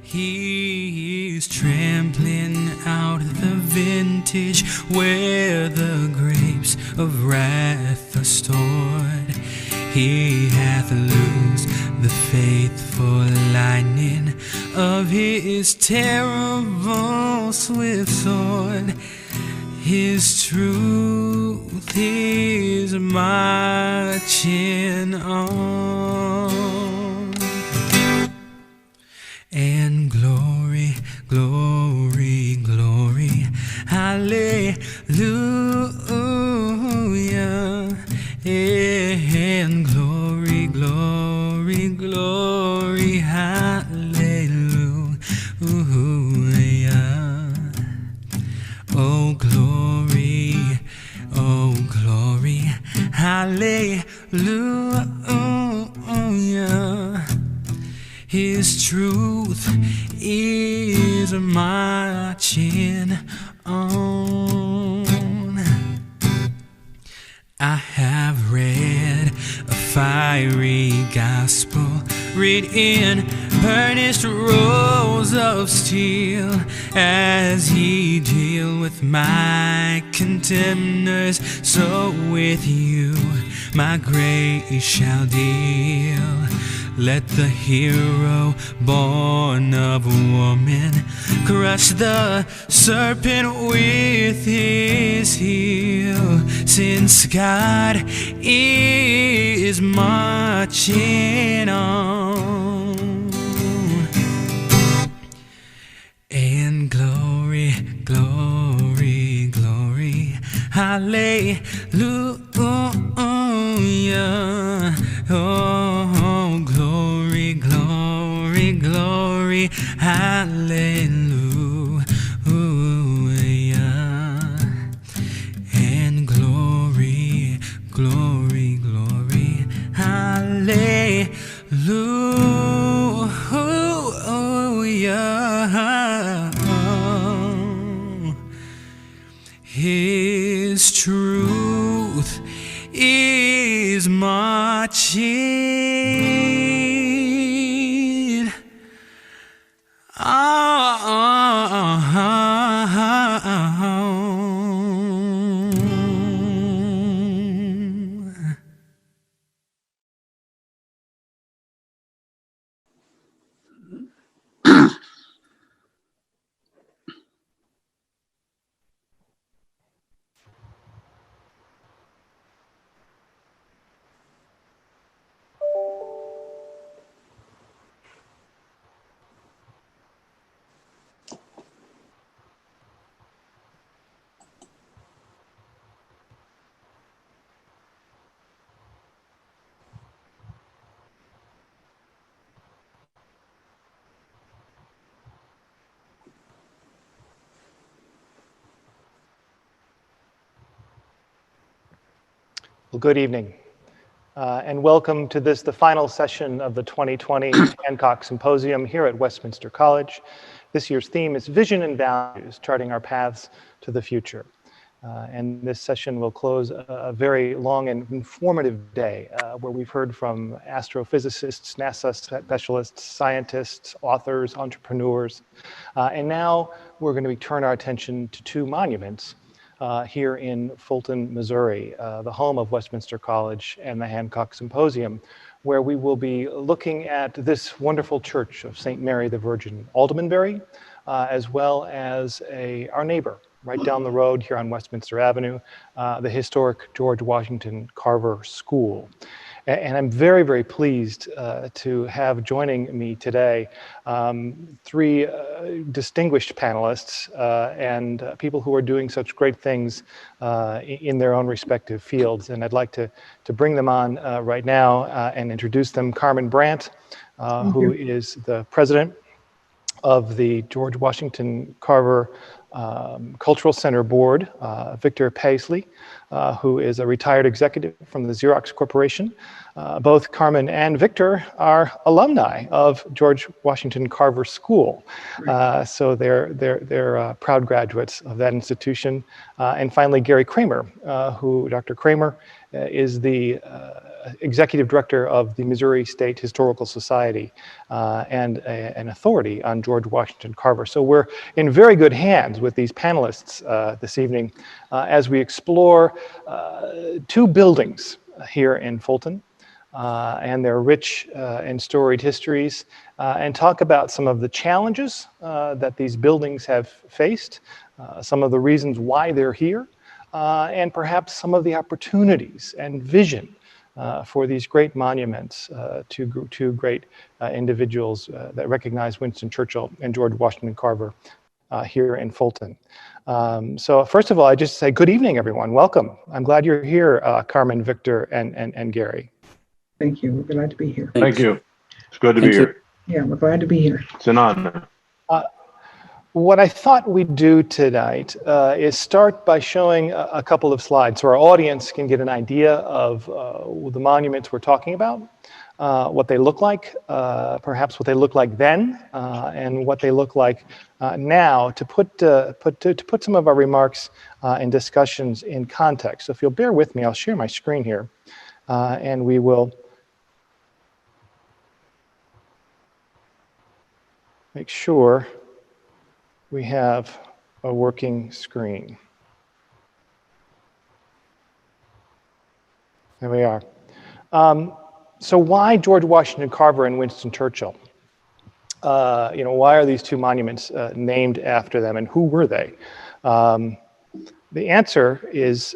He's trampling out the vintage where the grapes of wrath are stored. He hath loosed the faithful lightning of his terrible swift sword. His truth is marching on. And glory, glory, glory, hallelujah. And glory, glory, glory, hallelujah. Oh glory, hallelujah. His truth is marching on. I have read a fiery gospel writ in burnished rows of steel, as ye deal with my contemners, so with you my grace shall deal. Let the hero born of woman crush the serpent with his heel, since God is marching on. And glory, glory, glory, hallelujah. Oh, glory, glory, glory, hallelujah. And glory, glory, glory, hallelujah. His truth is marching on. Well, good evening, and welcome to the final session of the 2020 Hancock Symposium here at Westminster College. This year's theme is Vision and Values, Charting Our Paths to the Future. And this session will close a very long and informative day where we've heard from astrophysicists, NASA specialists, scientists, authors, entrepreneurs. And now we're going to turn our attention to two monuments here in Fulton, Missouri, the home of Westminster College and the Hancock Symposium, where we will be looking at this wonderful church of St. Mary the Virgin, Aldermanbury, as well as our neighbor right down the road here on Westminster Avenue, the historic George Washington Carver School. And I'm very, very pleased to have joining me today three distinguished panelists and people who are doing such great things in their own respective fields. And I'd like to bring them on right now and introduce them. Carmen Brandt, who is the president of the George Washington Carver Cultural Center Board, Victor Pasley, who is a retired executive from the Xerox Corporation. Both Carmen and Victor are alumni of George Washington Carver School. So they're proud graduates of that institution. And finally, Gary Kramer, Dr. Kramer is the executive director of the Missouri State Historical Society and an authority on George Washington Carver. So we're in very good hands with these panelists this evening as we explore two buildings here in Fulton and their rich and storied histories, and talk about some of the challenges that these buildings have faced, some of the reasons why they're here, and perhaps some of the opportunities and vision for these great monuments to great individuals that recognize Winston Churchill and George Washington Carver here in Fulton. So first of all, I just say good evening, everyone. Welcome. I'm glad you're here, Carmen, Victor, and Gary. Thank you. We're glad to be here. Thank you. It's good to be here. Yeah, we're glad to be here. It's an honor. What I thought we'd do tonight is start by showing a couple of slides so our audience can get an idea of the monuments we're talking about, what they look like, perhaps what they looked like then, and what they look like now, to put some of our remarks and discussions in context. So if you'll bear with me, I'll share my screen here, and we will make sure we have a working screen. There we are. So why George Washington Carver and Winston Churchill? Why are these two monuments named after them, and who were they? The answer is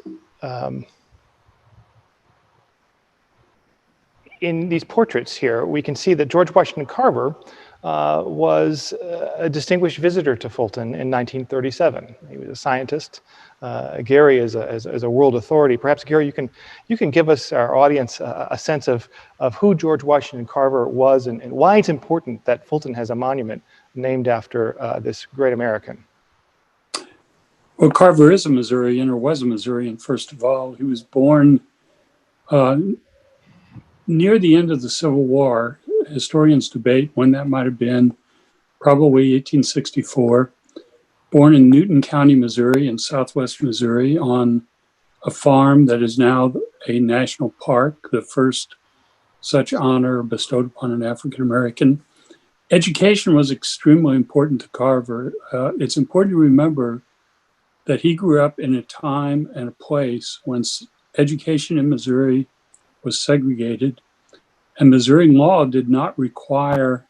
in these portraits here, we can see that George Washington Carver was a distinguished visitor to Fulton in 1937. He was a scientist. Gary is a world authority. Perhaps, Gary, you can give us, our audience, a sense of who George Washington Carver was and why it's important that Fulton has a monument named after this great American. Well, Carver is a Missourian, or was a Missourian, first of all. He was born near the end of the Civil War. Historians debate when that might have been, probably 1864. Born in Newton County, Missouri, in southwest Missouri, on a farm that is now a national park, the first such honor bestowed upon an African American. Education was extremely important to Carver. It's important to remember that he grew up in a time and a place when education in Missouri was segregated, and Missouri law did not require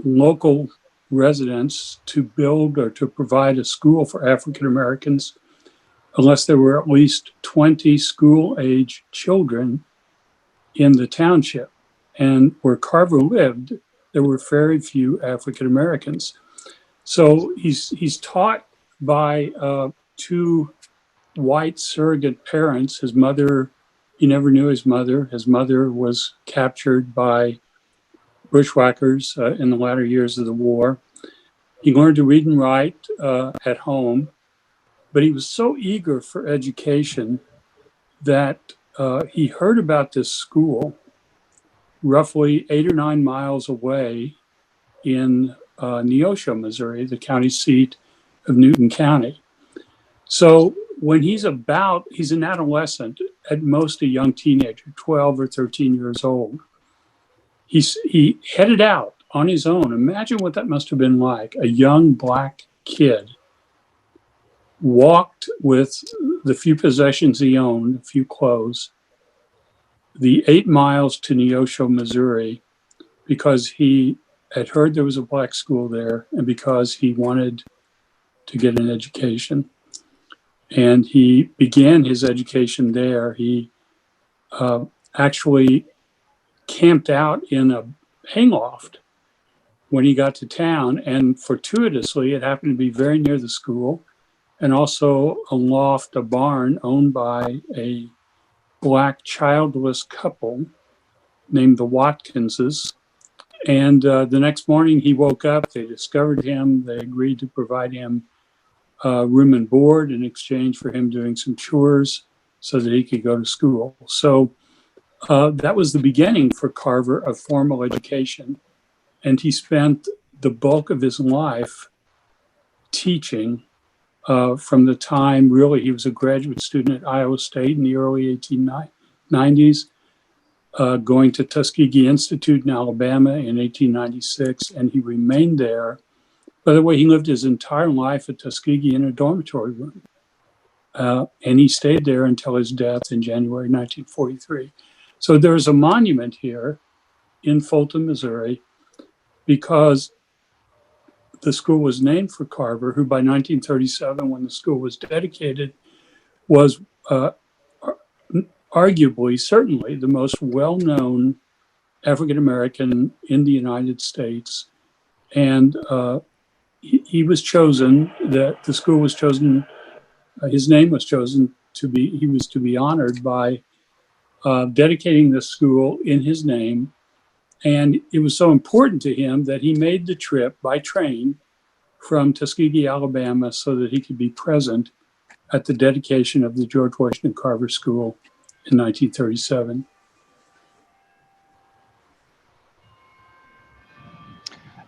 local residents to build or to provide a school for African Americans unless there were at least 20 school-age children in the township. And where Carver lived, there were very few African Americans. So he's taught by two white surrogate parents. His mother, he never knew his mother. His mother was captured by bushwhackers in the latter years of the war. He learned to read and write at home, but he was so eager for education that he heard about this school roughly 8 or 9 miles away in Neosho, Missouri, the county seat of Newton County. So when he's an adolescent, at most a young teenager, 12 or 13 years old, he headed out on his own. Imagine what that must have been like. A young black kid walked with the few possessions he owned, a few clothes, the 8 miles to Neosho, Missouri, because he had heard there was a black school there and because he wanted to get an education. And he began his education there. He actually camped out in a hayloft when he got to town, and fortuitously, it happened to be very near the school, and also a loft, a barn owned by a black childless couple named the Watkinses. And the next morning he woke up, they discovered him, they agreed to provide him room and board in exchange for him doing some chores so that he could go to school. So that was the beginning for Carver of formal education. And he spent the bulk of his life teaching from the time, really, he was a graduate student at Iowa State in the early 1890s, going to Tuskegee Institute in Alabama in 1896, and he remained there. By the way, he lived his entire life at Tuskegee in a dormitory room. And he stayed there until his death in January 1943. So there's a monument here in Fulton, Missouri, because the school was named for Carver, who by 1937, when the school was dedicated, was arguably, certainly, the most well-known African-American in the United States. And he was chosen, that the school was chosen, his name was chosen he was to be honored by dedicating the school in his name. And it was so important to him that he made the trip by train from Tuskegee, Alabama, so that he could be present at the dedication of the George Washington Carver School in 1937.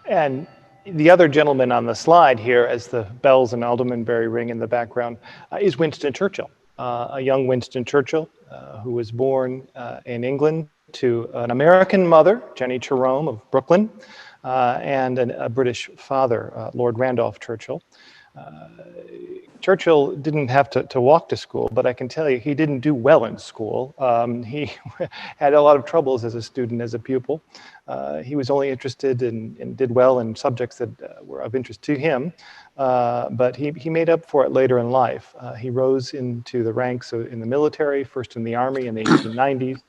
And the other gentleman on the slide here, as the bells and Aldermanbury ring in the background, is Winston Churchill, a young Winston Churchill who was born in England to an American mother, Jenny Jerome of Brooklyn, and a British father, Lord Randolph Churchill. Churchill didn't have to walk to school, but I can tell you he didn't do well in school. He had a lot of troubles as a student, as a pupil. He was only interested and did well in subjects that were of interest to him, but he made up for it later in life. He rose into the ranks in the military, first in the Army in the 1890s,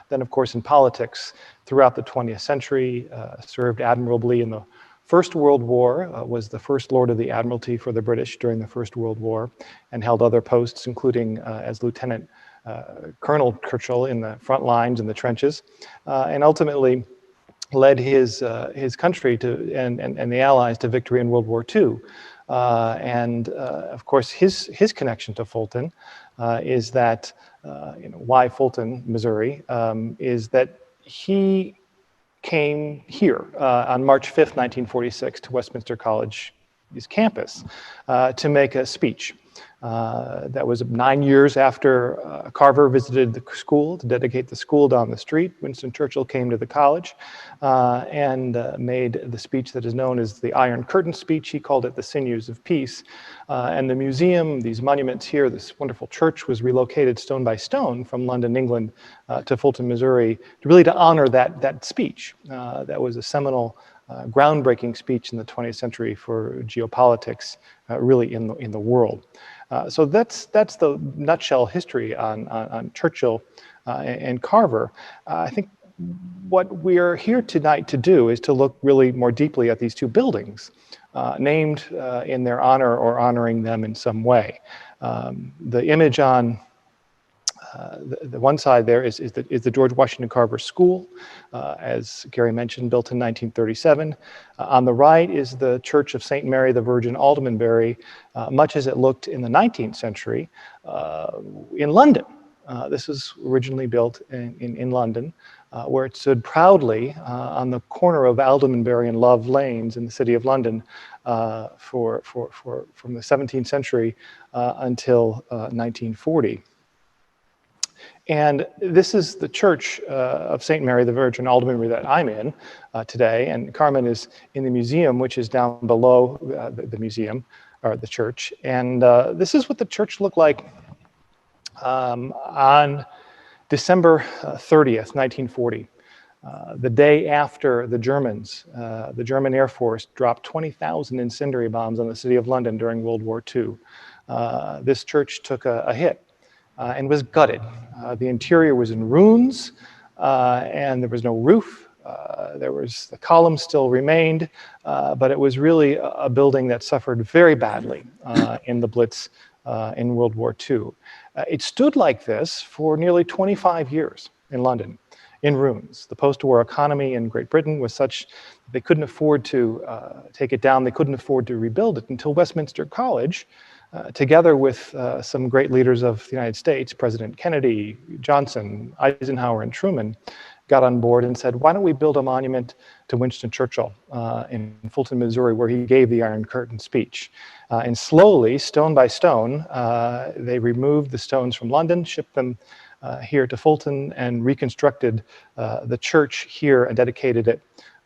then of course in politics throughout the 20th century, served admirably in the First World War, was the first Lord of the Admiralty for the British during the First World War, and held other posts, including as Lieutenant Colonel Churchill in the front lines in the trenches, and ultimately led his country and the Allies to victory in World War II. Of course, his connection to Fulton is that, why Fulton, Missouri, is that he came here on March 5th, 1946 to Westminster College's campus to make a speech. That was 9 years after Carver visited the school to dedicate the school down the street. Winston Churchill came to the college and made the speech that is known as the Iron Curtain speech. He called it the Sinews of Peace. And the museum, these monuments here, this wonderful church was relocated stone by stone from London, England to Fulton, Missouri, to honor that speech. That was a seminal groundbreaking speech in the 20th century for geopolitics, really in the world. So that's the nutshell history on Churchill and Carver. I think what we are here tonight to do is to look really more deeply at these two buildings, named in their honor or honoring them in some way. The image on the one side there is the George Washington Carver School, as Gary mentioned, built in 1937. On the right is the Church of St. Mary the Virgin, Aldermanbury, much as it looked in the 19th century in London. This was originally built in London, where it stood proudly on the corner of Aldermanbury and Love Lanes in the city of London from the 17th century until 1940. And this is the Church of St. Mary the Virgin, Aldermanbury, that I'm in today. And Carmen is in the museum, which is down below the museum, or the church. And this is what the church looked like on December 30th, 1940. The day after the Germans, the German Air Force dropped 20,000 incendiary bombs on the city of London during World War II. This church took a hit. And was gutted. The interior was in ruins, and there was no roof. The columns still remained, but it was really a building that suffered very badly in the Blitz in World War II. It stood like this for nearly 25 years in London, in ruins. The post-war economy in Great Britain was such that they couldn't afford to take it down. They couldn't afford to rebuild it until Westminster College, together with some great leaders of the United States, President Kennedy, Johnson, Eisenhower, and Truman, got on board and said, why don't we build a monument to Winston Churchill in Fulton, Missouri, where he gave the Iron Curtain speech. And slowly, stone by stone, they removed the stones from London, shipped them here to Fulton and reconstructed the church here and dedicated it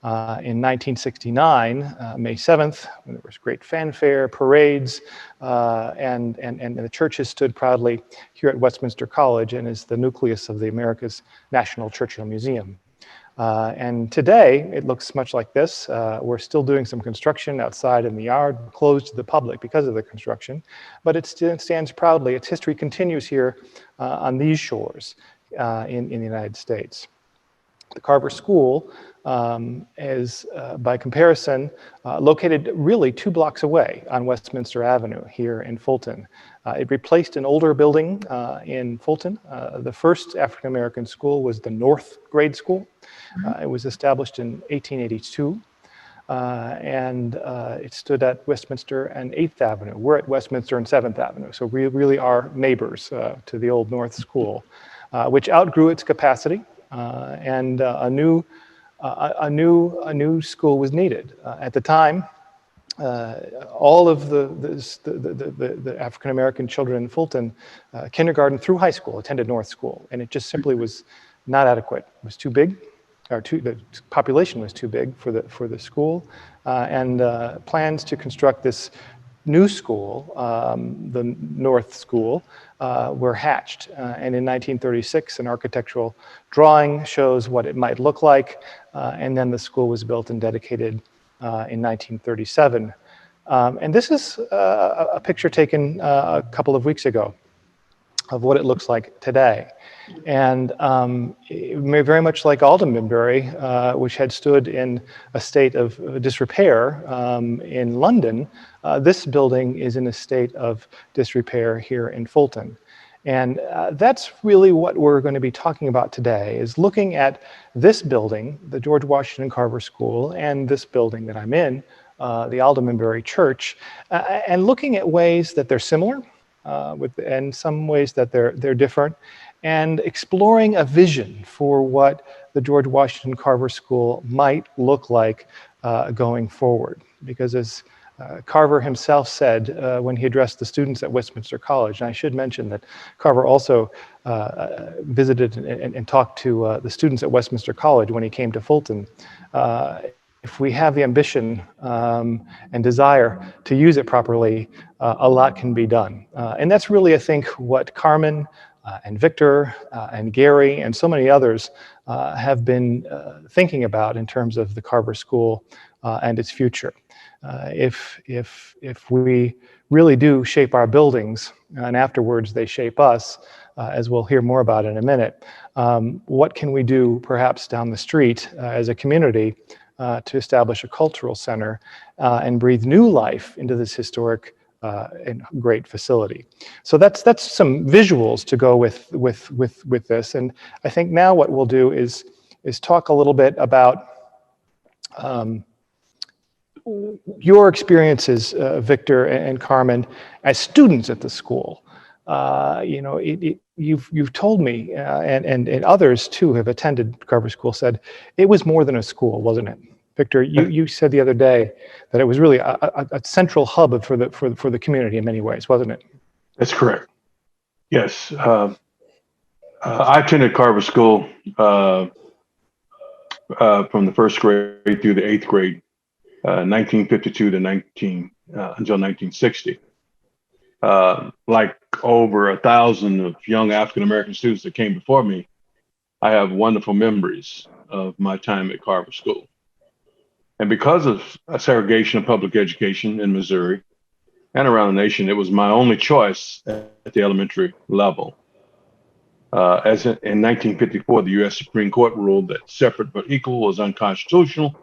in 1969, May 7th, when there was great fanfare, parades, and the church has stood proudly here at Westminster College and is the nucleus of the America's National Churchill Museum. And today, it looks much like this. We're still doing some construction outside in the yard, closed to the public because of the construction, but it still stands proudly. Its history continues here on these shores in the United States. The Carver School is, by comparison, located really 2 blocks away on Westminster Avenue here in Fulton. It replaced an older building in Fulton. The first African-American school was the North Grade School. It was established in 1882, and it stood at Westminster and 8th Avenue. We're at Westminster and 7th Avenue, so we really are neighbors to the old North School, which outgrew its capacity, and a new school was needed. At the time, all of the African-American children in Fulton, kindergarten through high school, attended North School, and it just simply was not adequate. It was too big, the population was too big for the school, and plans to construct this new school, the North School, were hatched. And in 1936, an architectural drawing shows what it might look like, and then the school was built and dedicated in 1937. And this is a picture taken a couple of weeks ago of what it looks like today. And very much like Aldermanbury, which had stood in a state of disrepair in London, this building is in a state of disrepair here in Fulton. And that's really what we're going to be talking about today, is looking at this building, the George Washington Carver School, and this building that I'm in, the Aldermanbury Church, and looking at ways that they're similar, and some ways that they're different, and exploring a vision for what the George Washington Carver School might look like going forward. Because as Carver himself said when he addressed the students at Westminster College, and I should mention that Carver also visited and talked to the students at Westminster College when he came to Fulton. If we have the ambition and desire to use it properly, a lot can be done. And that's really, I think, what Carmen and Victor and Gary and so many others have been thinking about in terms of the Carver School and its future. If we really do shape our buildings, and afterwards they shape us, as we'll hear more about in a minute, what can we do perhaps down the street as a community to establish a cultural center and breathe new life into this historic and great facility. So that's some visuals to go with this. And I think now what we'll do is talk a little bit about your experiences, Victor and Carmen, as students at the school. You know, you've told me, and others too have attended Carver School, said it was more than a school, wasn't it? Victor, you said the other day that it was really a central hub for the community in many ways, wasn't it? That's correct. Yes. I attended Carver School from the first grade through the 8th grade, 1952 to until 1960. Like over 1,000 of young African-American students that came before me, I have wonderful memories of my time at Carver School. And because of a segregation of public education in Missouri and around the nation, it was my only choice at the elementary level. As in 1954, the U.S. Supreme Court ruled that separate but equal was unconstitutional.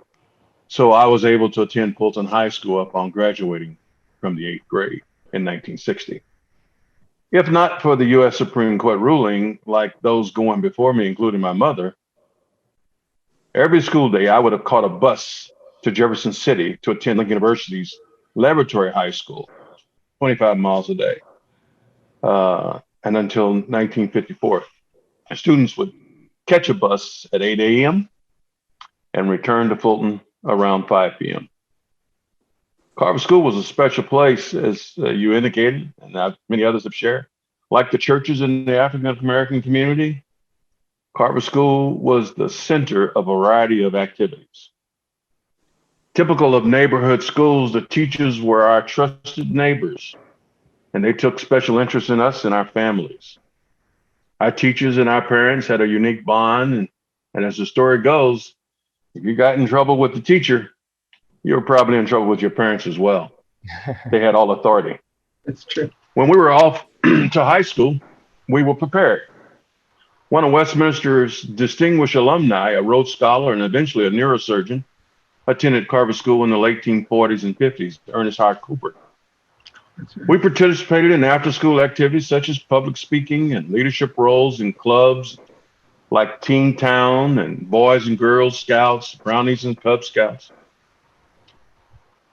So I was able to attend Fulton High School upon graduating from the 8th grade in 1960. If not for the U.S. Supreme Court ruling, like those going before me, including my mother, every school day I would have caught a bus to Jefferson City to attend Lincoln University's Laboratory High School, 25 miles a day. And until 1954, students would catch a bus at 8 a.m. and return to Fulton around 5 p.m. Carver School was a special place, as you indicated, and many others have shared. Like the churches in the African American community, Carver School was the center of a variety of activities. Typical of neighborhood schools, the teachers were our trusted neighbors, and they took special interest in us and our families. Our teachers and our parents had a unique bond, and as the story goes, if you got in trouble with the teacher, you were probably in trouble with your parents as well. They had all authority. That's true. When we were off to high school, we were prepared. One of Westminster's distinguished alumni, a Rhodes Scholar and eventually a neurosurgeon, attended Carver School in the late 1940s and 50s, Ernest Howard Cooper. That's right. We participated in after-school activities such as public speaking and leadership roles in clubs like Teen Town and Boys and Girls Scouts, Brownies and Cub Scouts.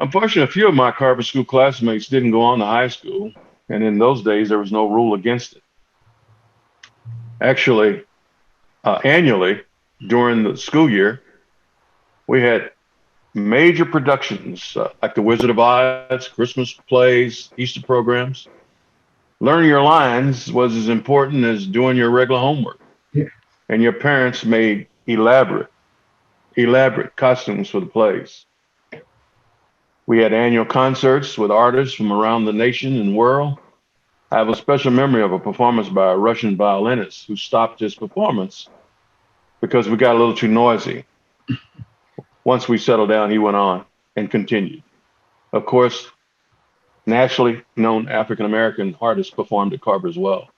Unfortunately, a few of my Carver School classmates didn't go on to high school, and in those days, there was no rule against it. Actually, annually, during the school year, we had major productions like The Wizard of Oz, Christmas plays, Easter programs. Learning your lines was as important as doing your regular homework. Yeah. And your parents made elaborate costumes for the plays. We had annual concerts with artists from around the nation and world. I have a special memory of a performance by a Russian violinist who stopped his performance because we got a little too noisy. Once we settled down, he went on and continued. Of course, nationally known African-American artists performed at Carver as well.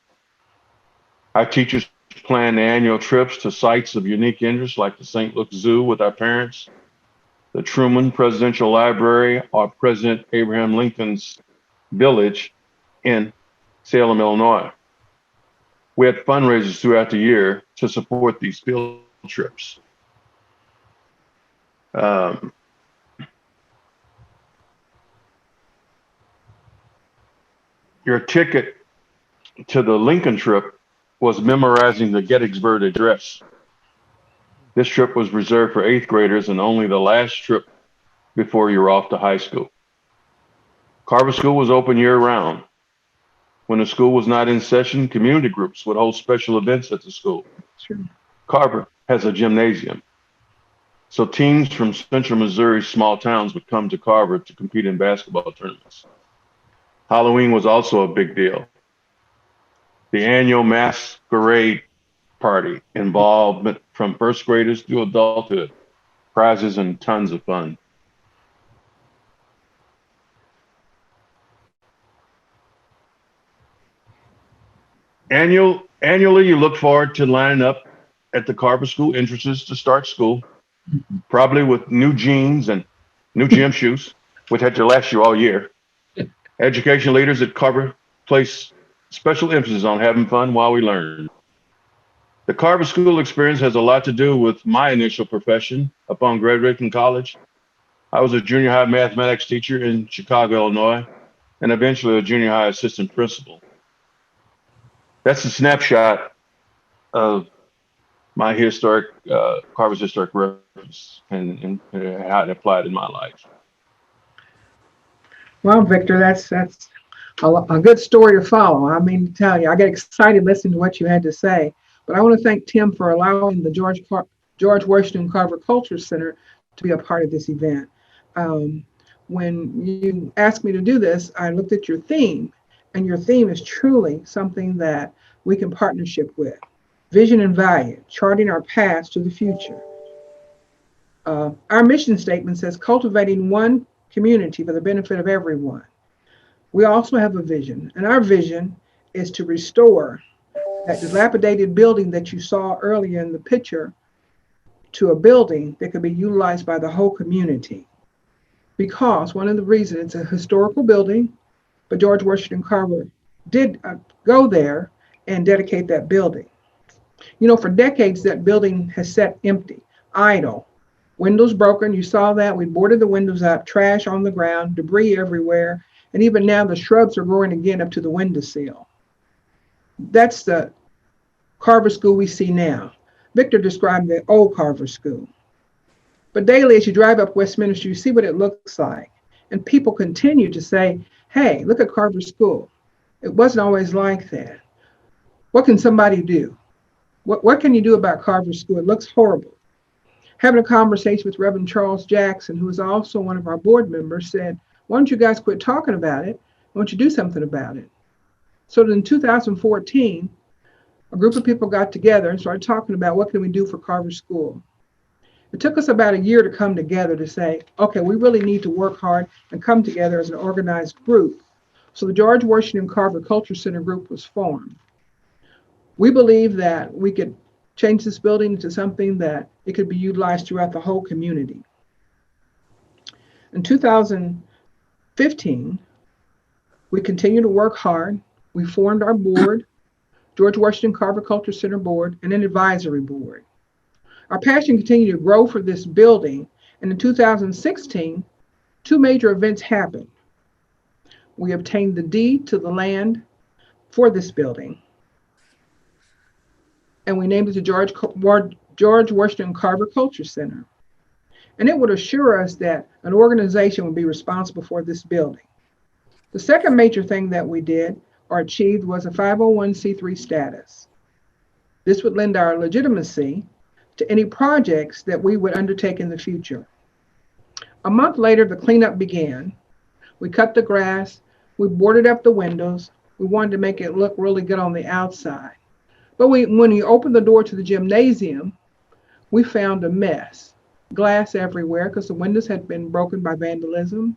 Our teachers planned annual trips to sites of unique interest like the St. Luke's Zoo with our parents, the Truman Presidential Library, or President Abraham Lincoln's Village in Salem, Illinois. We had fundraisers throughout the year to support these field trips. Your ticket to the Lincoln trip was memorizing the Gettysburg Address. This trip was reserved for 8th graders and only the last trip before you were off to high school. Carver School was open year-round. When the school was not in session, community groups would hold special events at the school. Sure. Carver has a gymnasium, so teams from central Missouri's small towns would come to Carver to compete in basketball tournaments. Halloween was also a big deal. The annual masquerade party, involvement from first graders to adulthood, prizes and tons of fun. Annually, you look forward to lining up at the Carver School entrances to start school, probably with new jeans and new gym shoes, which had to last you all year. Education leaders at Carver place special emphasis on having fun while we learn. The Carver School experience has a lot to do with my initial profession upon graduating college. I was a junior high mathematics teacher in Chicago, Illinois, and eventually a junior high assistant principal. That's a snapshot of my Carver's historic reference and how it applied in my life. Well, Victor, that's a good story to follow. I mean, to tell you, I get excited listening to what you had to say. But I want to thank Tim for allowing the George Washington Carver Culture Center to be a part of this event. When you asked me to do this, I looked at your theme, and your theme is truly something that we can partnership with. Vision and value, charting our paths to the future. Our mission statement says cultivating one community for the benefit of everyone. We also have a vision, and our vision is to restore that dilapidated building that you saw earlier in the picture to a building that could be utilized by the whole community. Because one of the reasons it's a historical building, but George Washington Carver did go there and dedicate that building. You know, for decades, that building has sat empty, idle, windows broken. You saw that. We boarded the windows up, trash on the ground, debris everywhere. And even now the shrubs are growing again up to the windowsill. That's the Carver School we see now. Victor described the old Carver School. But daily, as you drive up Westminster, you see what it looks like. And people continue to say, hey, look at Carver School. It wasn't always like that. What can somebody do? What can you do about Carver School? It looks horrible. Having a conversation with Reverend Charles Jackson, who is also one of our board members, said, why don't you guys quit talking about it? Why don't you do something about it? So in 2014, a group of people got together and started talking about what can we do for Carver School. It took us about a year to come together to say, okay, we really need to work hard and come together as an organized group. So the George Washington Carver Culture Center group was formed. We believe that we could change this building into something that it could be utilized throughout the whole community. In 2015, we continued to work hard. We formed our board, George Washington Carver Culture Center Board, and an advisory board. Our passion continued to grow for this building, and in 2016, two major events happened. We obtained the deed to the land for this building, and we named it the George Washington Carver Culture Center. And it would assure us that an organization would be responsible for this building. The second major thing that we did or achieved was a 501c3 status. This would lend our legitimacy to any projects that we would undertake in the future. A month later, the cleanup began. We cut the grass, we boarded up the windows. We wanted to make it look really good on the outside. But when we opened the door to the gymnasium, we found a mess. Glass everywhere because the windows had been broken by vandalism.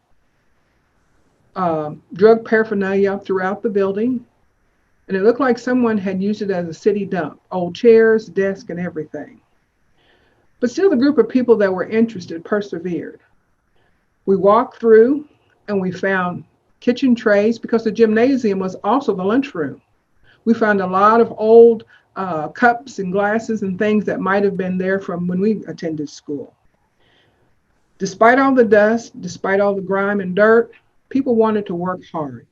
Drug paraphernalia throughout the building. And it looked like someone had used it as a city dump, old chairs, desks, and everything. But still the group of people that were interested persevered. We walked through and we found kitchen trays because the gymnasium was also the lunchroom. We found a lot of old cups and glasses and things that might have been there from when we attended school. Despite all the dust, despite all the grime and dirt, people wanted to work hard.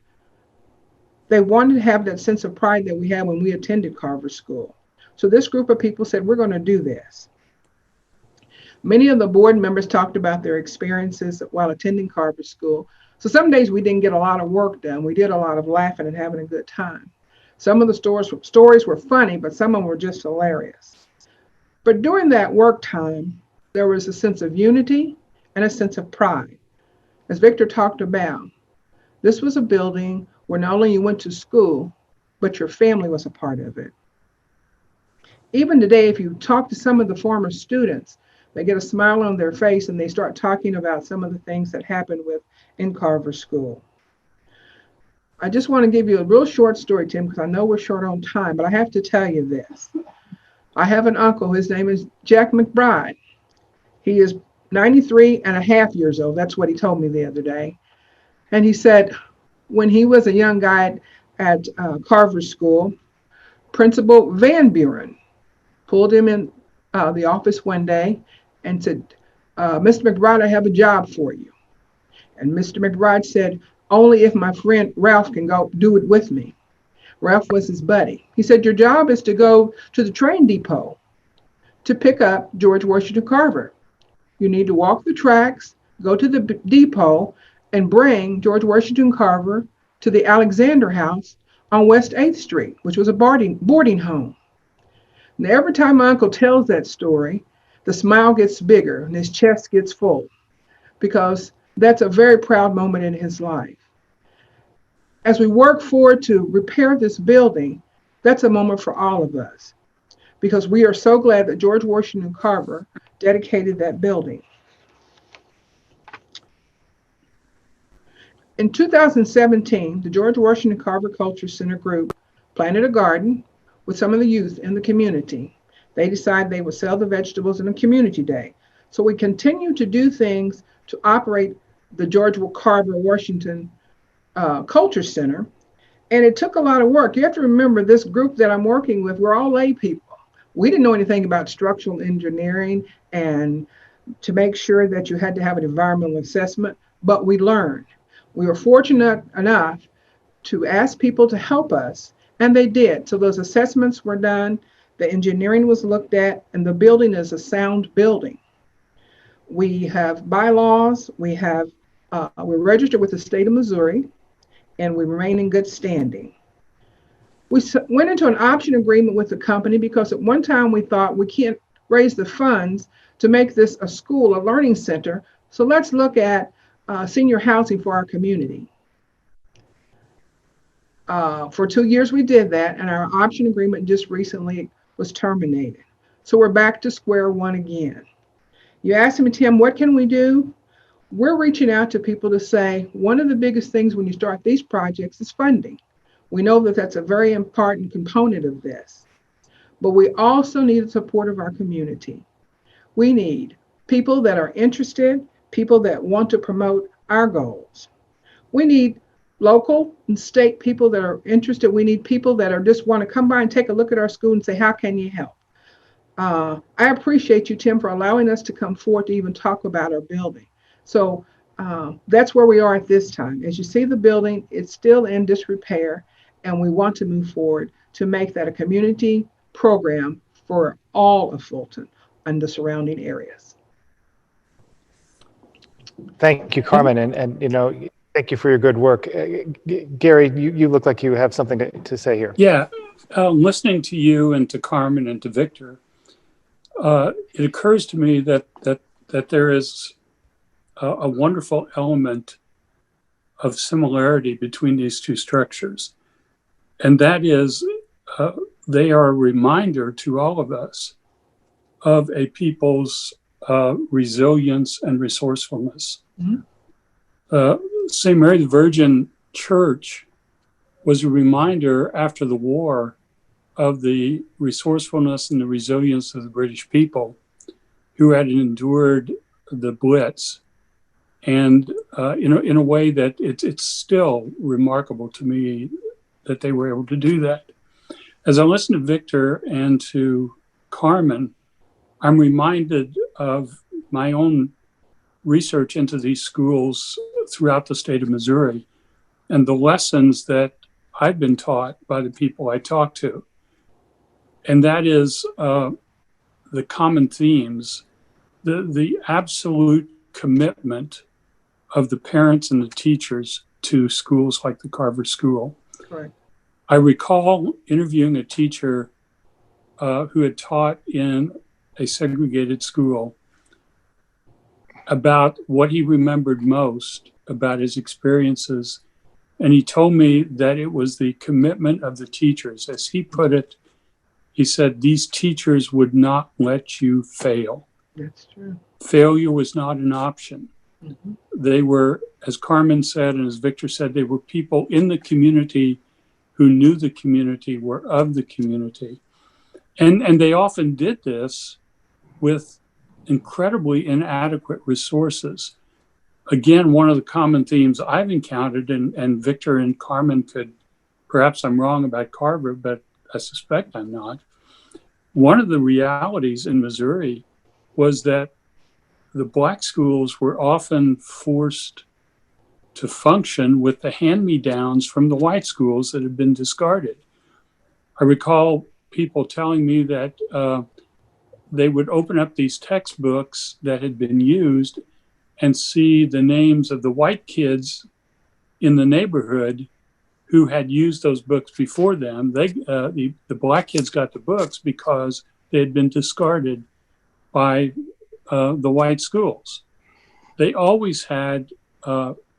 They wanted to have that sense of pride that we had when we attended Carver School. So this group of people said, we're going to do this. Many of the board members talked about their experiences while attending Carver School. So some days we didn't get a lot of work done. We did a lot of laughing and having a good time. Some of the stories were funny, but some of them were just hilarious. But during that work time, there was a sense of unity and a sense of pride. As Victor talked about, this was a building where not only you went to school, but your family was a part of it. Even today, if you talk to some of the former students, they get a smile on their face and they start talking about some of the things that happened in Carver School. I just want to give you a real short story, Tim, because I know we're short on time, but I have to tell you this. I have an uncle, his name is Jack McBride. He is 93 and a half years old. That's what he told me the other day. And he said when he was a young guy at Carver School, Principal Van Buren pulled him in the office one day and said, Mr. McBride, I have a job for you. And Mr. McBride said, only if my friend Ralph can go do it with me. Ralph was his buddy. He said, your job is to go to the train depot to pick up George Washington Carver. You need to walk the tracks, go to the depot, and bring George Washington Carver to the Alexander House on West 8th Street, which was a boarding home. Now, every time my uncle tells that story, the smile gets bigger and his chest gets full because that's a very proud moment in his life. As we work forward to repair this building, that's a moment for all of us because we are so glad that George Washington Carver dedicated that building. In 2017, the George Washington Carver Culture Center group planted a garden with some of the youth in the community. They decided they would sell the vegetables in a community day. So we continue to do things to operate the George Carver Washington Culture Center. And it took a lot of work. You have to remember this group that I'm working with, we're all lay people. We didn't know anything about structural engineering and to make sure that you had to have an environmental assessment, but we learned. We were fortunate enough to ask people to help us, and they did. So those assessments were done, the engineering was looked at, and the building is a sound building. We have bylaws, we're registered with the state of Missouri, and we remain in good standing. went into an option agreement with the company because at one time we thought we can't raise the funds to make this a school, a learning center. So let's look at senior housing for our community. For 2 years we did that, and our option agreement just recently was terminated. So we're back to square one again. You asked me, Tim, what can we do? We're reaching out to people to say, one of the biggest things when you start these projects is funding. We know that that's a very important component of this, but we also need the support of our community. We need people that are interested, people that want to promote our goals. We need local and state people that are interested. We need people that are just want to come by and take a look at our school and say, how can you help? I appreciate you, Tim, for allowing us to come forward to even talk about our building. So that's where we are at this time. As you see the building, it's still in disrepair, and we want to move forward to make that a community program for all of Fulton and the surrounding areas. Thank you, Carmen, and you know, thank you for your good work. Gary, you look like you have something to say here. Yeah, listening to you and to Carmen and to Victor, it occurs to me that there is a wonderful element of similarity between these two structures, and that is they are a reminder to all of us of a people's resilience and resourcefulness. Mm-hmm. St. Mary the Virgin Church was a reminder after the war of the resourcefulness and the resilience of the British people who had endured the Blitz. And in a way that it's still remarkable to me that they were able to do that. As I listen to Victor and to Carmen, I'm reminded of my own research into these schools throughout the state of Missouri and the lessons that I've been taught by the people I talk to. And that is the common themes, the absolute commitment of the parents and the teachers to schools like the Carver School. Correct. I recall interviewing a teacher who had taught in a segregated school about what he remembered most about his experiences. And he told me that it was the commitment of the teachers. As he put it, he said, these teachers would not let you fail. That's true. Failure was not an option. Mm-hmm. They were, as Carmen said, and as Victor said, they were people in the community who knew the community, were of the community. And they often did this with incredibly inadequate resources. Again, one of the common themes I've encountered, and Victor and Carmen could, perhaps I'm wrong about Carver, but I suspect I'm not. One of the realities in Missouri was that the Black schools were often forced to function with the hand-me-downs from the white schools that had been discarded. I recall people telling me that they would open up these textbooks that had been used and see the names of the white kids in the neighborhood who had used those books before them. The Black kids got the books because they had been discarded by the white schools. They always had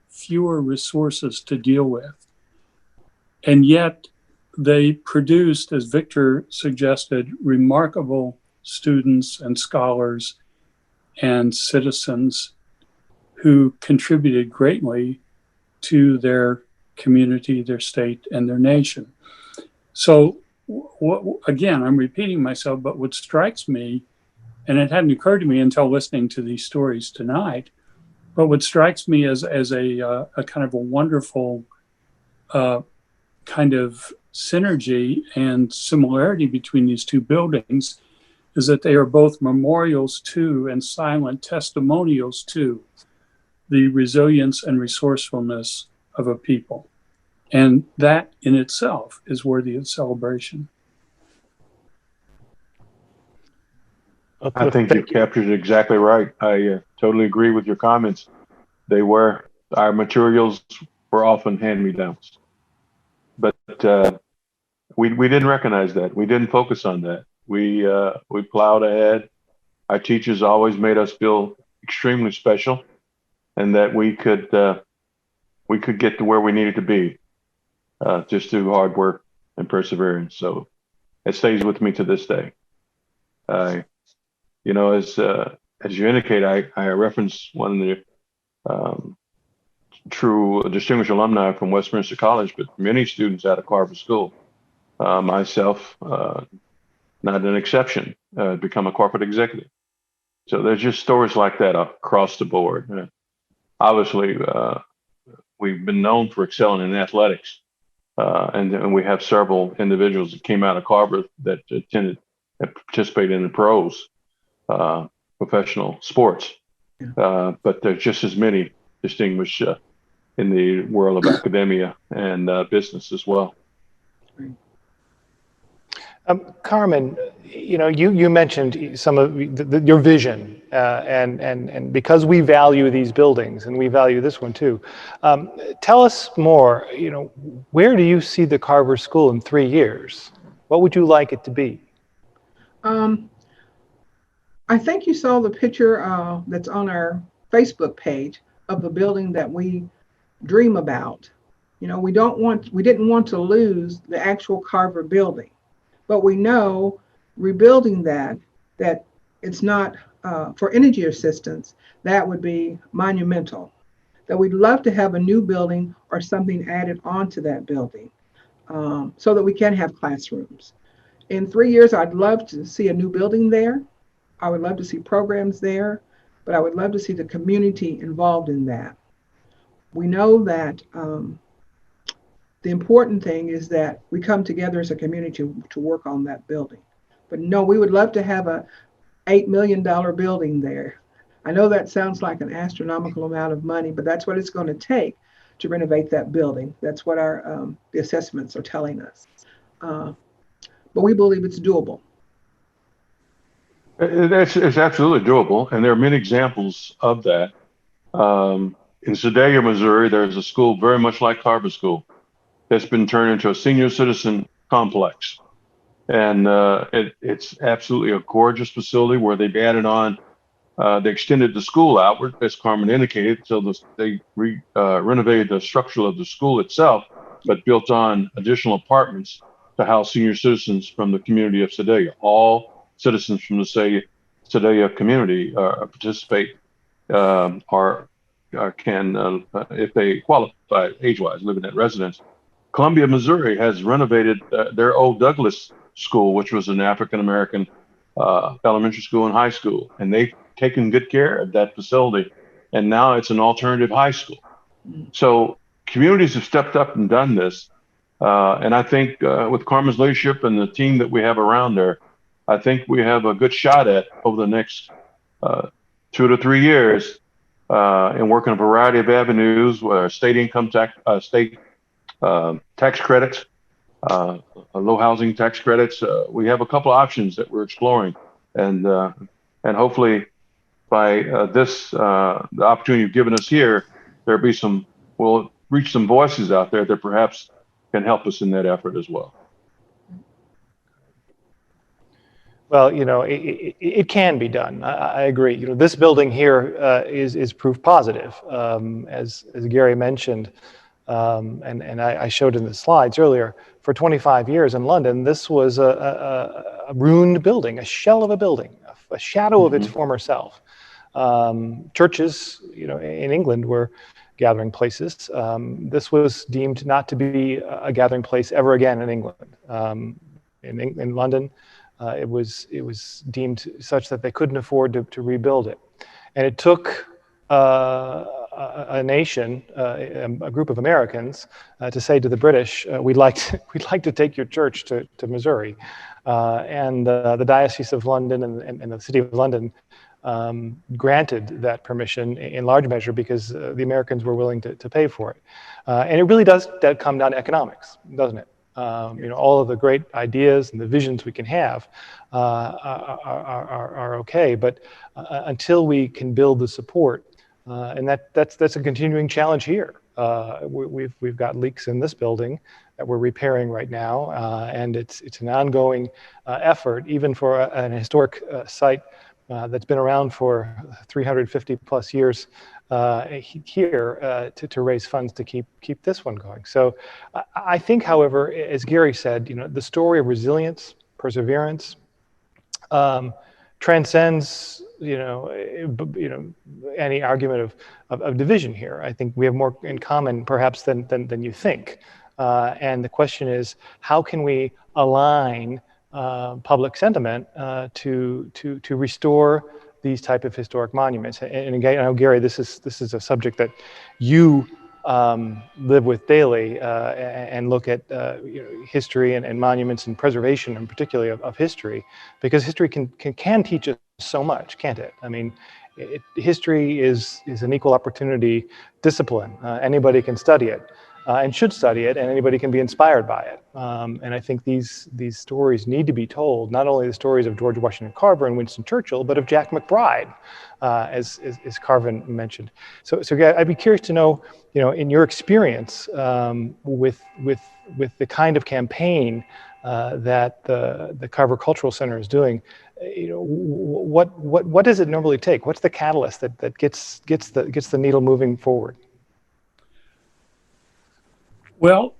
fewer resources to deal with. And yet they produced, as Victor suggested, remarkable students and scholars and citizens who contributed greatly to their community, their state, and their nation. So again, I'm repeating myself, but what strikes me, and it hadn't occurred to me until listening to these stories tonight, but what strikes me as a kind of a wonderful kind of synergy and similarity between these two buildings is that they are both memorials to and silent testimonials to the resilience and resourcefulness of a people. And that in itself is worthy of celebration. I think you captured it exactly right. I totally agree with your comments. Our materials were often hand-me-downs. But we didn't recognize that. We didn't focus on that. We plowed ahead. Our teachers always made us feel extremely special, and that we could get to where we needed to be just through hard work and perseverance. So it stays with me to this day. You know, as you indicate, I reference one of the true distinguished alumni from Westminster College, but many students out of Carver School. Myself, not an exception, become a corporate executive. So there's just stories like that across the board. Obviously, we've been known for excelling in athletics, and we have several individuals that came out of Carver that participated in the pros, professional sports. But there's just as many distinguished in the world of academia and business as well. Carmen, you know, you mentioned some of your vision, and because we value these buildings, and we value this one too. Tell us more. You know, where do you see the Carver School in 3 years? What would you like it to be? I think you saw the picture that's on our Facebook page of the building that we dream about. You know, we didn't want to lose the actual Carver building. But we know rebuilding that it's not for energy assistance, that would be monumental. That we'd love to have a new building or something added onto that building so that we can have classrooms. In 3 years, I'd love to see a new building there. I would love to see programs there, but I would love to see the community involved in that. We know that the important thing is that we come together as a community to work on that building. But no, we would love to have a $8 million building there. I know that sounds like an astronomical amount of money, but that's what it's going to take to renovate that building. That's what our the assessments are telling us. But we believe it's doable. It's absolutely doable, and there are many examples of that. In Sedalia, Missouri, there's a school very much like Carver School that's been turned into a senior citizen complex. And it's absolutely a gorgeous facility where they've added on, they extended the school outward, as Carmen indicated. So they renovated the structure of the school itself, but built on additional apartments to house senior citizens from the community of Sedalia. All citizens from the Sedalia community participate or can, if they qualify age-wise, live in that residence. Columbia, Missouri has renovated their old Douglas School, which was an African-American elementary school and high school. And they've taken good care of that facility. And now it's an alternative high school. So communities have stepped up and done this. And I think with Carmen's leadership and the team that we have around there, I think we have a good shot at over the next 2 to 3 years and working a variety of avenues where state income tax, tax credits, low housing tax credits. We have a couple of options that we're exploring, and hopefully by the opportunity you've given us here, we'll reach some voices out there that perhaps can help us in that effort as well. Well, you know, it can be done. I agree. You know, this building here is proof positive, as Gary mentioned. And I showed in the slides earlier, for 25 years in London, this was a ruined building, a shell of a building, a shadow of its former self. Churches, you know, in England were gathering places. This was deemed not to be a gathering place ever again in England. In London, it was deemed such that they couldn't afford to rebuild it. And it took a nation, a group of Americans, to say to the British, we'd like to take your church to Missouri, and the Diocese of London and the City of London granted that permission in large measure because the Americans were willing to pay for it, and it really does come down to economics, doesn't it? You know, all of the great ideas and the visions we can have are okay, but until we can build the support. And that's a continuing challenge here. We've got leaks in this building that we're repairing right now, and it's an ongoing effort, even for an historic site that's been around for 350 plus years here to raise funds to keep this one going. So I think, however, as Gary said, the story of resilience, perseverance, transcends any argument of division here. I think we have more in common perhaps than you think. And the question is, how can we align public sentiment to restore these type of historic monuments? And again, I know, Gary, this is a subject that you live with daily and look at history and monuments and preservation, and particularly of history, because history can teach us so much, can't it? I mean, history is an equal opportunity discipline. Anybody can study it and should study it, and anybody can be inspired by it. And I think these stories need to be told, not only the stories of George Washington Carver and Winston Churchill, but of Jack McBride, as Carmen mentioned. So I'd be curious to know, in your experience with the kind of campaign that the Carver Cultural Center is doing, what does it normally take? What's the catalyst that gets the needle moving forward? Well,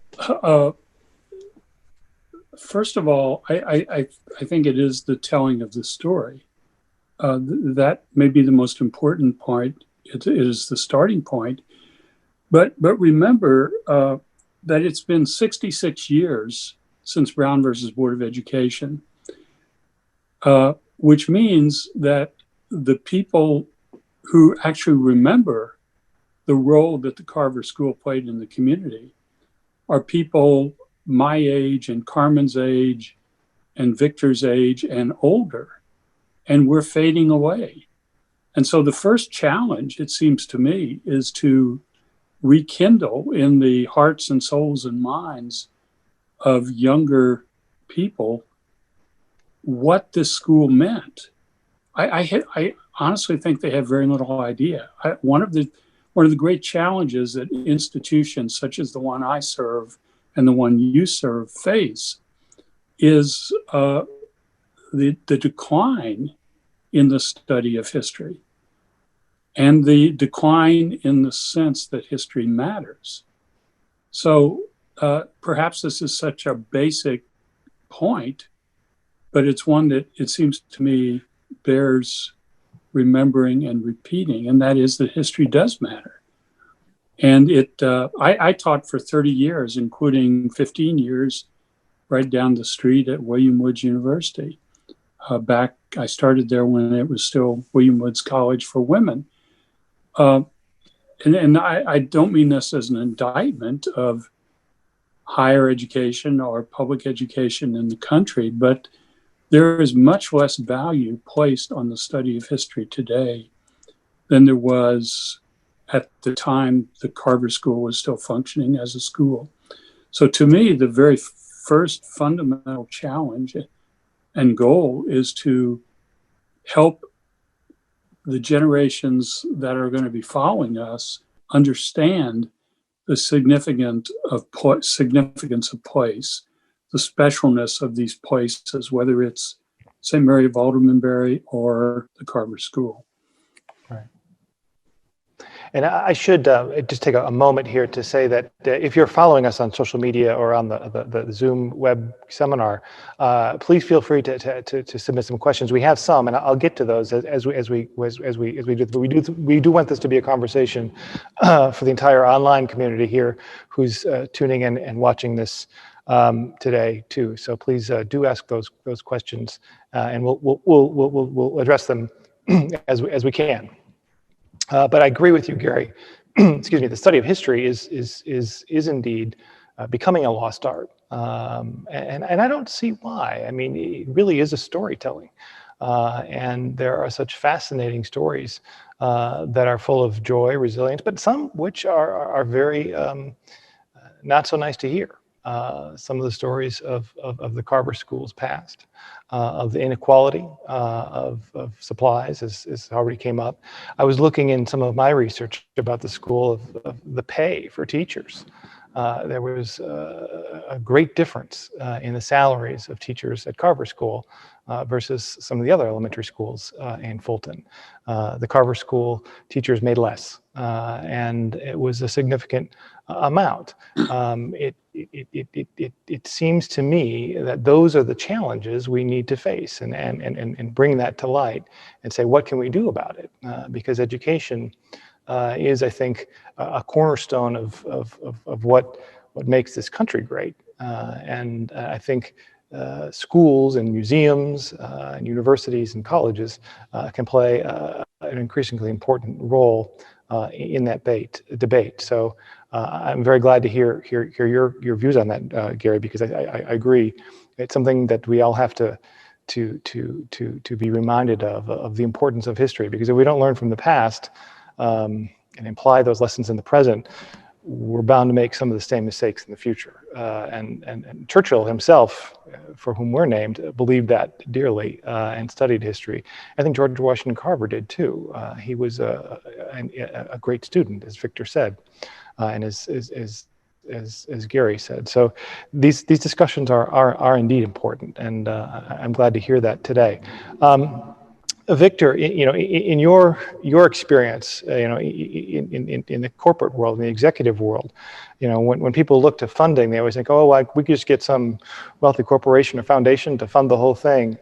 first of all, I think it is the telling of the story. That may be the most important point. It is the starting point. But remember that it's been 66 years since Brown versus Board of Education, which means that the people who actually remember the role that the Carver School played in the community are people my age and Carmen's age and Victor's age and older, and we're fading away. And so the first challenge, it seems to me, is to rekindle in the hearts and souls and minds of younger people what this school meant. I honestly think they have very little idea. One of the great challenges that institutions such as the one I serve and the one you serve face is the decline in the study of history and the decline in the sense that history matters. So perhaps this is such a basic point, but it's one that it seems to me bears remembering and repeating, and that is that history does matter. And I taught for 30 years, including 15 years right down the street at William Woods University. I started there when it was still William Woods College for Women. And I don't mean this as an indictment of higher education or public education in the country, but there is much less value placed on the study of history today than there was at the time the Carver School was still functioning as a school. So to me, the very first fundamental challenge and goal is to help the generations that are going to be following us understand the significance of place, the specialness of these places, whether it's St. Mary of Aldermanbury or the Carver School. Right. And I should just take a moment here to say that if you're following us on social media or on the Zoom web seminar, please feel free to submit some questions. We have some, and I'll get to those as we do. But we do want this to be a conversation for the entire online community here, who's tuning in and watching this today too. So please do ask those questions, and we'll address them as we can. But I agree with you, Gary. Excuse me. The study of history is indeed becoming a lost art, and I don't see why. I mean, it really is a storytelling, and there are such fascinating stories that are full of joy, resilience, but some which are very not so nice to hear. some of the stories of the Carver School's past, of the inequality of supplies, as already came up. I was looking in some of my research about the school of the pay for teachers. There was a great difference in the salaries of teachers at Carver School versus some of the other elementary schools in Fulton. The Carver School teachers made less, and it was a significant amount. It seems to me that those are the challenges we need to face, and bring that to light and say, what can we do about it? Because education is, I think, a cornerstone of what makes this country great. And I think schools and museums and universities and colleges can play an increasingly important role in that debate. So I'm very glad to hear your views on that, Gary, because I agree. It's something that we all have to be reminded of the importance of history, because if we don't learn from the past and apply those lessons in the present, we're bound to make some of the same mistakes in the future. And Churchill himself, for whom we're named, believed that dearly and studied history. I think George Washington Carver did too. He was a great student, as Victor said, and as Gary said. So these discussions are indeed important, and I'm glad to hear that today. Victor, in your experience, in the corporate world, in the executive world, when people look to funding, they always think, oh, like we could just get some wealthy corporation or foundation to fund the whole thing.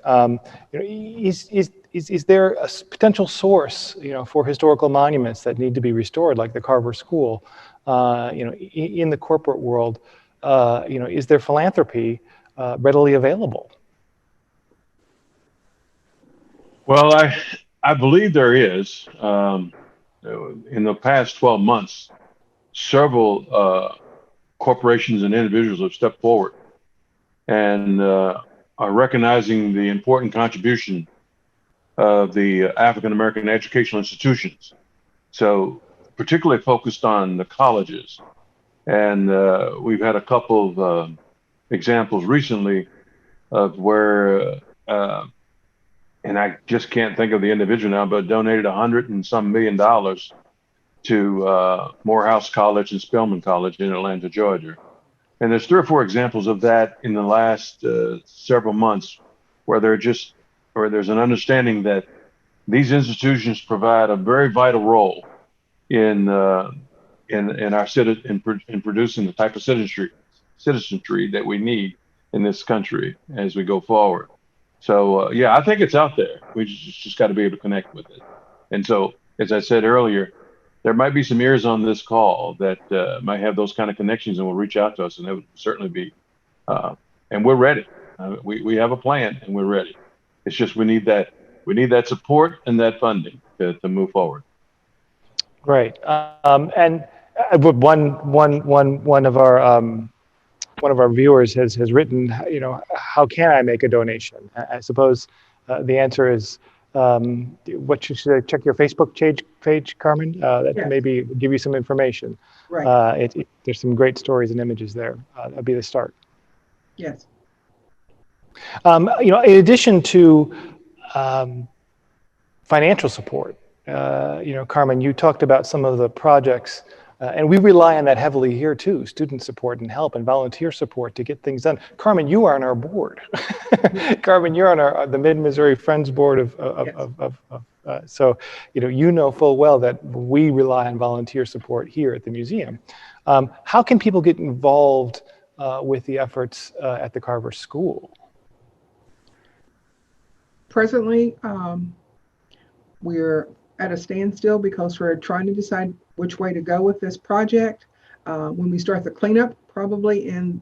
Is there a potential source, for historical monuments that need to be restored, like the Carver School, in the corporate world? Is there philanthropy readily available? Well, I believe there is. In the past 12 months, several corporations and individuals have stepped forward and are recognizing the important contribution of the African American educational institutions. So particularly focused on the colleges. And we've had a couple of examples recently of where and I just can't think of the individual now, but donated $100 and some million to Morehouse College and Spelman College in Atlanta, Georgia. And there's 3 or 4 examples of that in the last several months, where there's an understanding that these institutions provide a very vital role in our in producing the type of citizenry that we need in this country as we go forward. So yeah, I think it's out there. We just got to be able to connect with it. And so, as I said earlier, there might be some ears on this call that might have those kind of connections and will reach out to us, and that would certainly be. And we're ready. We have a plan, and we're ready. It's just we need that support and that funding to move forward. Great. And one of our viewers has written, how can I make a donation? I suppose the answer is, what should I check your Facebook page, Carmen? That Yes. maybe give you some information. Right. There's some great stories and images there. That'll be the start. Yes. In addition to financial support, Carmen, you talked about some of the projects. And we rely on that heavily here too, student support and help and volunteer support to get things done. Carmen, you are on our board. Carmen, you're on the Mid-Missouri Friends Board so you know full well that we rely on volunteer support here at the museum. How can people get involved with the efforts at the Carver School? Presently, we're at a standstill because we're trying to decide which way to go with this project. When we start the cleanup, probably in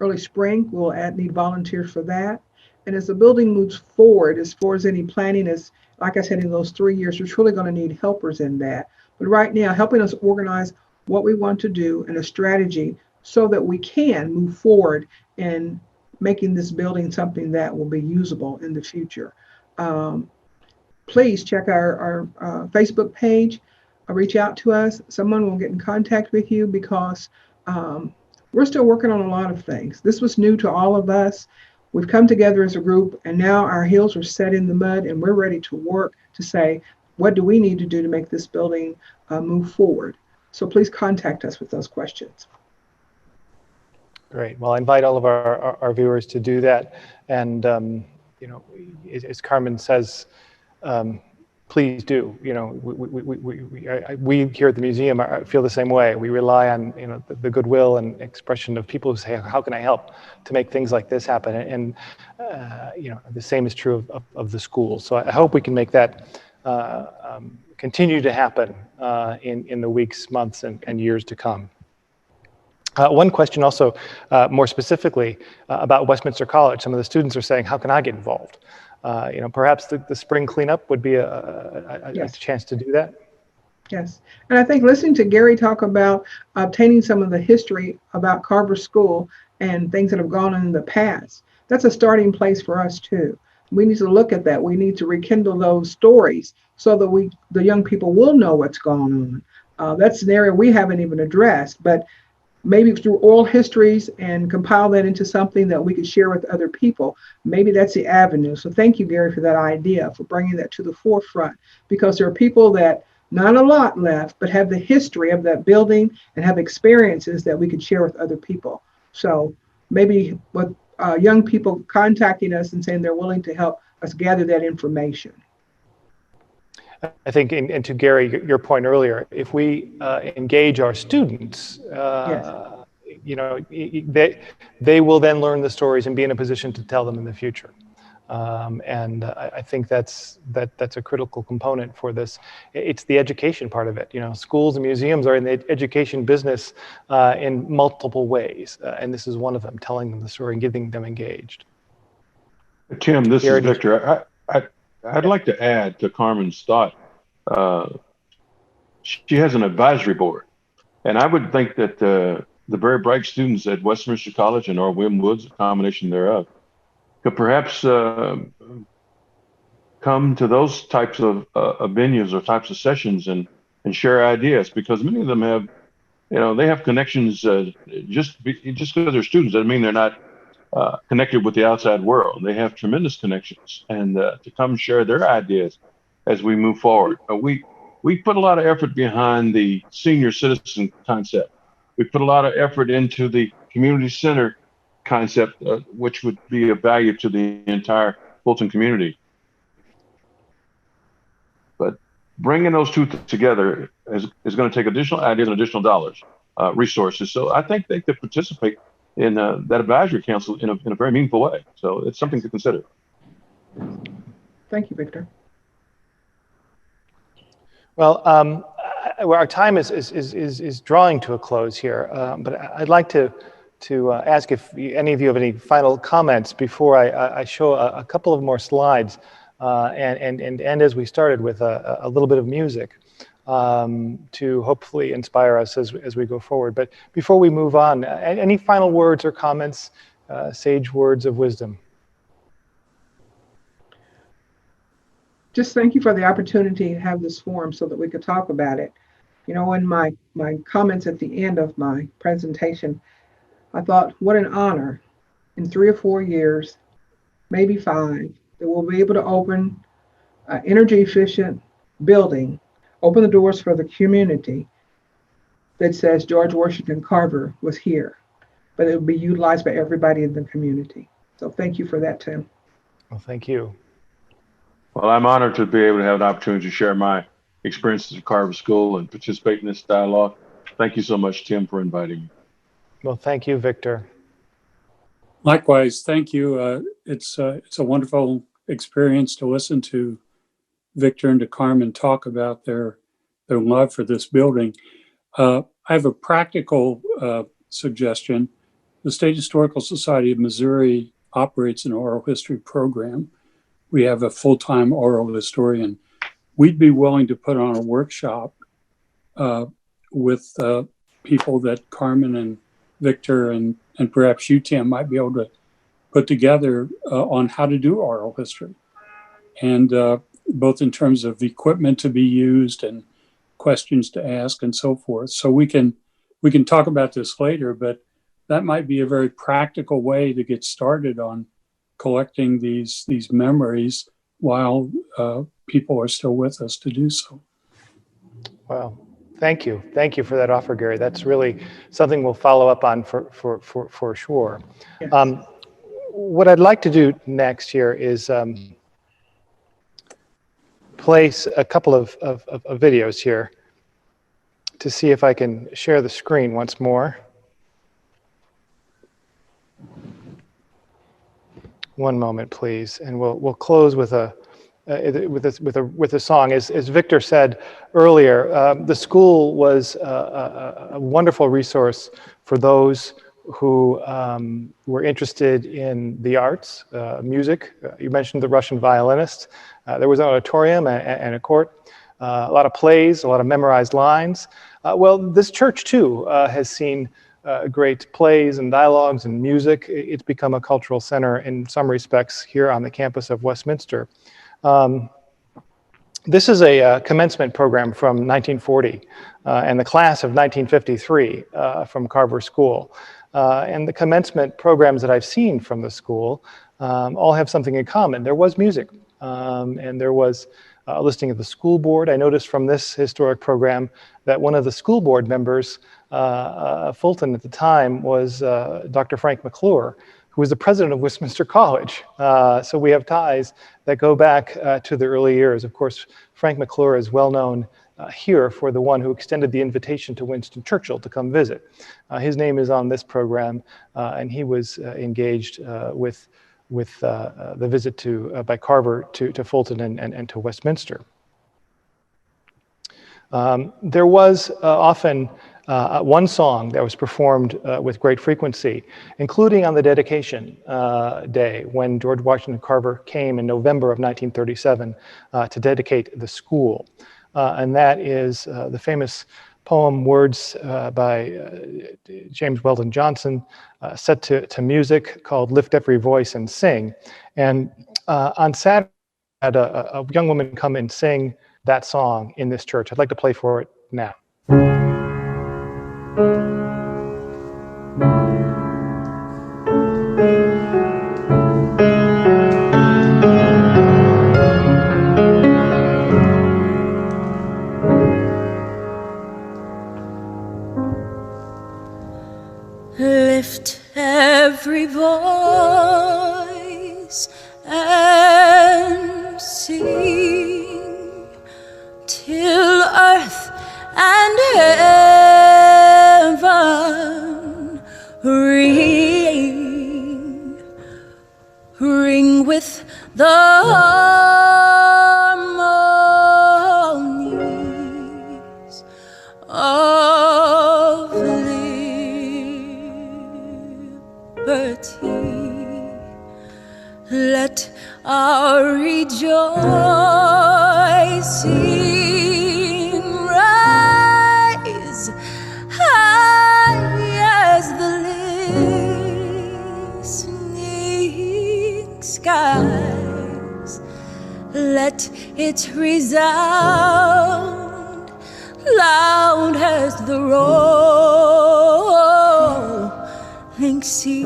early spring, we'll need volunteers for that. And as the building moves forward, as far as any planning is, like I said, in those 3 years, we're truly going to need helpers in that. But right now, helping us organize what we want to do and a strategy so that we can move forward in making this building something that will be usable in the future. Please check our Facebook page, reach out to us. Someone will get in contact with you because We're still working on a lot of things. This was new to all of us. We've come together as a group, and now our heels are set in the mud, and we're ready to work to say, what do we need to do to make this building move forward? So please contact us with those questions. Great. Well, I invite all of our viewers to do that. And, you know, as Carmen says, please do. You know, we here at the museum feel the same way. We rely on, you know, the goodwill and expression of people who say, how can I help to make things like this happen? And you know, the same is true of the school. So I hope we can make that continue to happen in the weeks, months, and years to come. One question also, more specifically, about Westminster College. Some of the students are saying, how can I get involved? You know, perhaps the spring cleanup would be a Yes. chance to do that. Yes, and I think listening to Gary talk about obtaining some of the history about Carver School and things that have gone on in the past, that's a starting place for us too. We need to look at that. We need to rekindle those stories so that the young people will know what's going on. That's an area we haven't even addressed, but maybe through oral histories and compile that into something that we could share with other people. Maybe that's the avenue. So thank you, Gary, for that idea, for bringing that to the forefront, because there are people that, not a lot left, but have the history of that building and have experiences that we could share with other people. So maybe with young people contacting us and saying they're willing to help us gather that information. I think, and to Gary, your point earlier, if we engage our students, Yes. you know, they will then learn the stories and be in a position to tell them in the future. And I think that's a critical component for this. It's the education part of it. You know, schools and museums are in the education business in multiple ways, and this is one of them, telling them the story and getting them engaged. Tim, this Gary, is Victor. I'd like to add to Carmen's thought. She has an advisory board, and I would think that the very bright students at Westminster College and or Wim Woods, a combination thereof, could perhaps come to those types of venues or types of sessions and share ideas, because many of them have, you know, they have connections. Just because they're students doesn't mean they're not connected with the outside world. They have tremendous connections, and to come share their ideas as we move forward. We put a lot of effort behind the senior citizen concept. We put a lot of effort into the community center concept, which would be of value to the entire Fulton community. But bringing those two together is going to take additional ideas and additional dollars, resources. So I think they could participate in that advisory council in a very meaningful way. So it's something to consider. Thank you, Victor. Well, our time is drawing to a close here, but I'd like to ask if any of you have any final comments before I show a couple of more slides, and as we started with a little bit of music to hopefully inspire us as we go forward. But before we move on, any final words or comments, sage words of wisdom? Just thank you for the opportunity to have this forum so that we could talk about it. You know, in my comments at the end of my presentation, I thought, what an honor in 3 or 4 years, maybe 5, that we'll be able to open an energy efficient building, open the doors for the community that says George Washington Carver was here, but it will be utilized by everybody in the community. So thank you for that, Tim. Well, thank you. Well, I'm honored to be able to have an opportunity to share my experiences at Carver School and participate in this dialogue. Thank you so much, Tim, for inviting me. Well, thank you, Victor. Likewise, thank you. It's a wonderful experience to listen to Victor and to Carmen talk about their love for this building. I have a practical suggestion. The State Historical Society of Missouri operates an oral history program. We have a full-time oral historian. We'd be willing to put on a workshop with people that Carmen and Victor and perhaps you, Tim, might be able to put together on how to do oral history. And both in terms of equipment to be used and questions to ask and so forth. So we can talk about this later, but that might be a very practical way to get started on collecting these memories while people are still with us to do so. Wow. Thank you. Thank you for that offer, Gary. That's really something we'll follow up on for sure. Yes. What I'd like to do next here is place a couple of videos here to see if I can share the screen once more. One moment, please, and we'll close with a song. As Victor said earlier, the school was a wonderful resource for those who were interested in the arts, music. You mentioned the Russian violinist. There was an auditorium and a court, a lot of plays, a lot of memorized lines. Well, this church too has seen great plays and dialogues and music. It's become a cultural center in some respects here on the campus of Westminster. This is a commencement program from 1940 and the class of 1953 from Carver School. And the commencement programs that I've seen from the school all have something in common. There was music, and there was a listing of the school board. I noticed from this historic program that one of the school board members, Fulton at the time, was Dr. Frank McClure, who was the president of Westminster College. So we have ties that go back to the early years. Of course, Frank McClure is well known here for the one who extended the invitation to Winston Churchill to come visit. His name is on this program, and he was engaged with the visit by Carver to Fulton and to Westminster. There was often one song that was performed with great frequency, including on the dedication day when George Washington Carver came in November of 1937 to dedicate the school. And that is the famous poem, words by James Weldon Johnson, set to music, called "Lift Every Voice and Sing." And on Saturday, I had a young woman come and sing that song in this church. I'd like to play for it now. Lift every voice and sing till earth and heaven ring with the harmonies of liberty. Let our rejoicing rise high as the listening skies. Let it resound loud as the rolling sea.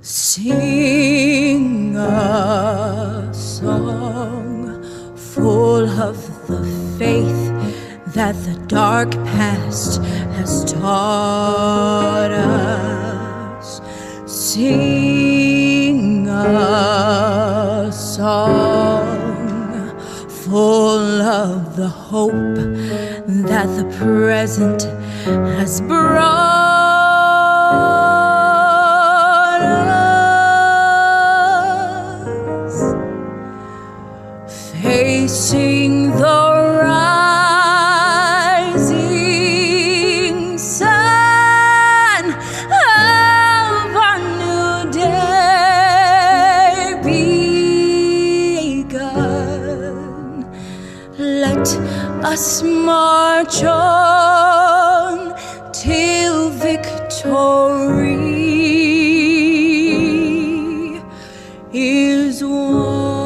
Sing a song full of the faith that the dark past has taught us. Sing a song full of the hope that the present has brought us. Facing the rising sun of our new day begun. Let us march on till victory is won.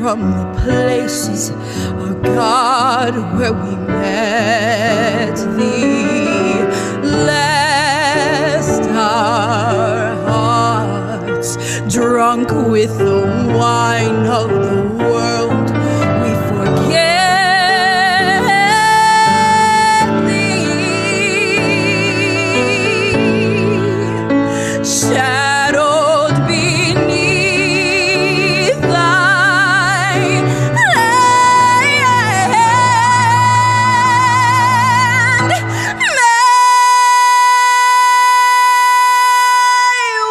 from the places, oh God, where we met thee, lest our hearts, drunk with the wine of the world, we forget thee, shadowed beneath thy hand. May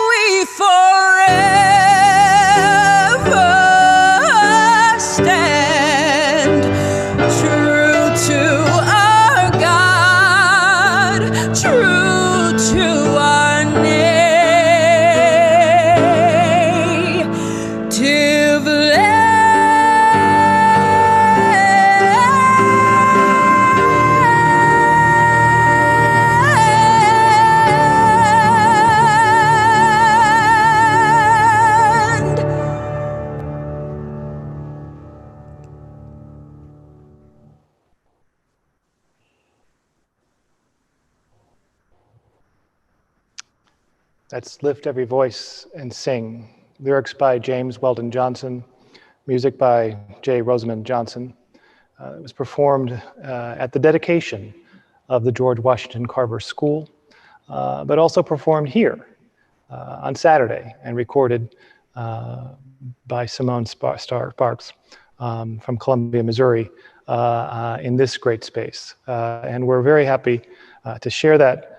we forever stand true to our God, true to our native land. That's Lift Every Voice and Sing. Lyrics by James Weldon Johnson, music by J. Rosamond Johnson. It was performed at the dedication of the George Washington Carver School, but also performed here on Saturday and recorded by Simone Sparks from Columbia, Missouri, in this great space. And we're very happy to share that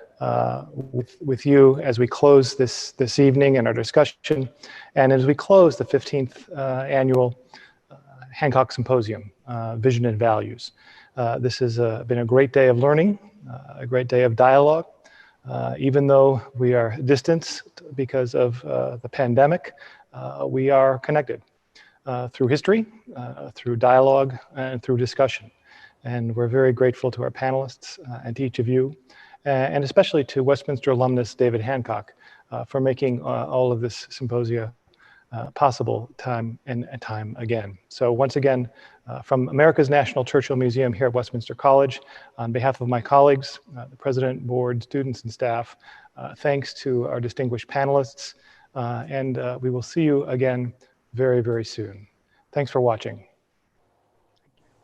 with you as we close this evening and our discussion, and as we close the 15th annual Hancock Symposium, Vision and Values. This has been a great day of learning, a great day of dialogue. Even though we are distant because of the pandemic, we are connected through history, through dialogue, and through discussion. And we're very grateful to our panelists and to each of you, and especially to Westminster alumnus David Hancock for making all of this symposia possible time and time again. So once again, from America's National Churchill Museum here at Westminster College, on behalf of my colleagues, the president, board, students, and staff, thanks to our distinguished panelists, and we will see you again very, very soon. Thanks for watching.